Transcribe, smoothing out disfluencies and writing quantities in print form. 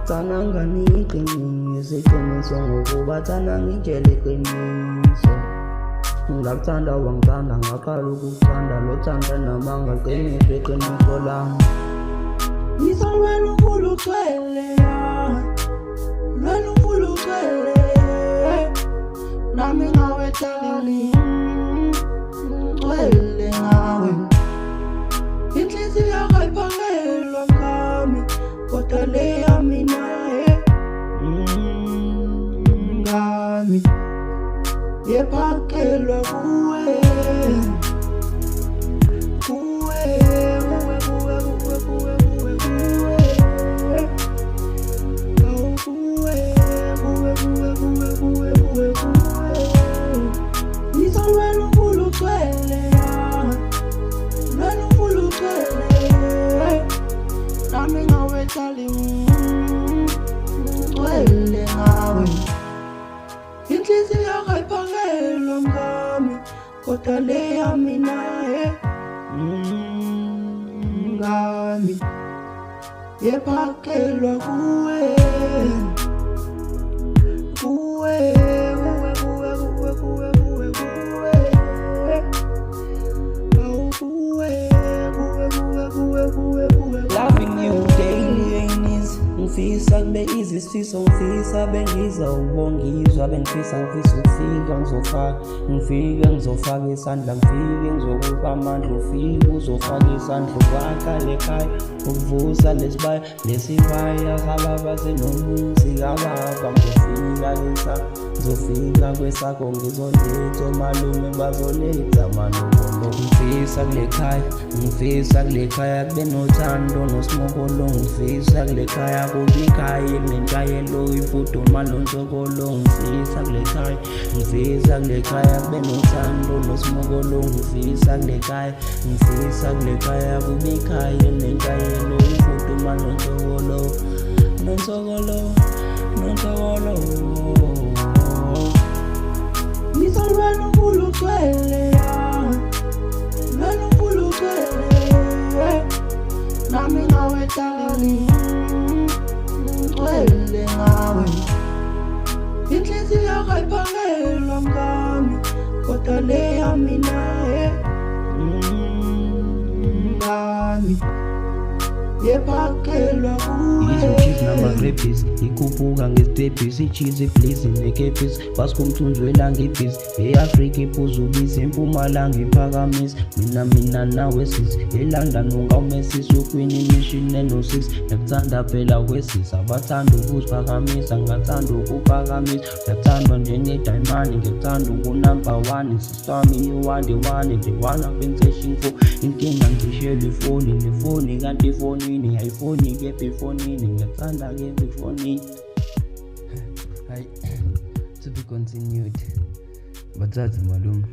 Thana nganiqiniso iqiniso ngokuba thana ngitshele iqiniso. Ngakuthanda wangithanda ngaqala ukukuthanda lothanda namanga qiniso iqiniso lami. Ngisalwela unkulu ugcwele lwela unkulu ugcwele nami ngawe darling ngigcwele ngawe. Inhliziyo kayiphangelwa ngami kodwa le yami naye ngami yephakelwa kuwe kuwe kuwe kuwe kuwe kuwe kuwe kuwe oh kuwe kuwe kuwe kuwe kuwe kuwe kuwe. Ngisalwela unkulu ugcwele lwela unkulu ugcwele nami ngawe darling ngigcwele ngawe. Inhliziyo kayiphangelwa ngami kodwa le yami naye ngami yephakelwa kuwe kuwe kuwe kuwe kuwe kuwe kuwe kuwe oh kuwe kuwe kuwe kuwe kuwe kuwe. Loving you daily ain't easy. Ngifisa kube easy isifiso ngifisa bengizawubongizwa bengifisa ukufika ngizofaka isandla ngifike ngizokupa amandla ufike uzofaka isandla ukwakha lekhaya ukuvusa lesibaya lesibaya sababa senomuzi kababa ngizofika kwesakho ngizoletha malume bazoletha malobolo. Ngifisa kule khaya kube nothando nosimokolo ngifisa kule khaya kube ikhaya elinentayelo ifudumalo nsokolo ngifisa kule khaya kube nothando nosimokolo ngifisa kule khaya kube ikhaya elinentayelo ifudumalo nsokolo. Ngisalwela unkulu ugcwele lwela unkulu ugcwele nami ngawe darling ngigcwele ngawe. Inhliziyo kayiphangelwa ngami kodwa le yami naye ngami yephakelwa kuwe. Izochizi namagrebhisi ikhuphuka ngesitebhisi ichizi ibhlizi nekepisi basikumthunzwela ngebhisi e-Afrika iphuza ubisi empumalanga iphakamisa mina nawe sisi eLondon ungawumesisi ukwini imishini eno-6 ngiyakuthanda phela kwesisi abathanda ukuziphakamisa ngathanda ukuphakamisa ngiyathandwa njengedayimani ngikuthanda ukunumber 1 sisami you-1 the one I've been searching for. Inkinga ngishela ifoni nefoni kanti ifonini ayifoni kephi ifonini ngiyakuthanda kephi ifonini. Hi, to be continued. Bathathu malume.